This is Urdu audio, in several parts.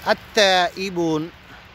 التائبون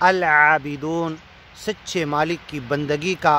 العابدون سچے مالک کی بندگی کا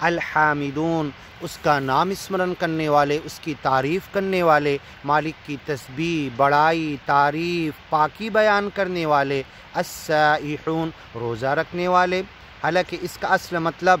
الحامدون اس کا نام اسمرن کرنے والے، اس کی تعریف کرنے والے، مالک کی تسبیح، بڑائی، تعریف، پاکی بیان کرنے والے، السائحون روزہ رکھنے والے۔ حالانکہ اس کا اصل مطلب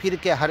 پھر کے ہر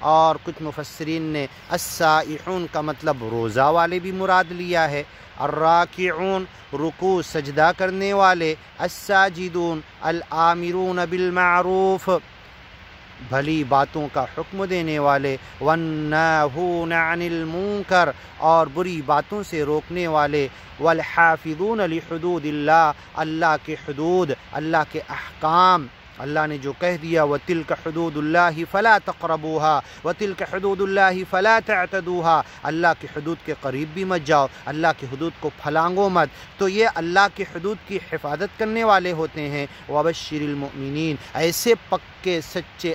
اور کچھ مفسرین نے السائحون کا مطلب روزہ والے بھی مراد لیا ہے۔ الراکعون رکوع سجدہ کرنے والے، الساجدون الآمرون بالمعروف بھلی باتوں کا حکم دینے والے، والناہون عن المنکر اور بری باتوں سے روکنے والے، والحافظون لحدود اللہ اللہ کے حدود، اللہ کے احکام، اللہ نے جو کہہ دیا وَتِلْكَ حُدُودُ اللَّهِ فَلَا تَقْرَبُوهَا وَتِلْكَ حُدُودُ اللَّهِ فَلَا تَعْتَدُوهَا اللہ کی حدود کے قریب بھی مت جاؤ، اللہ کی حدود کو پھلانگو مت۔ تو یہ اللہ کی حدود کی حفاظت کرنے والے ہوتے ہیں۔ وَبَشِّرِ الْمُؤْمِنِينَ ایسے پکے سچے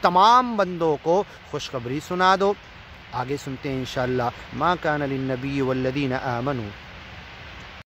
تمام بندوں کو خوشخبری سنا دو۔ آگے سنتے ہیں انشاءاللہ۔ مَا كَانَ لِلنَّبِيِّ وَالَّذِينَ آمَنُوا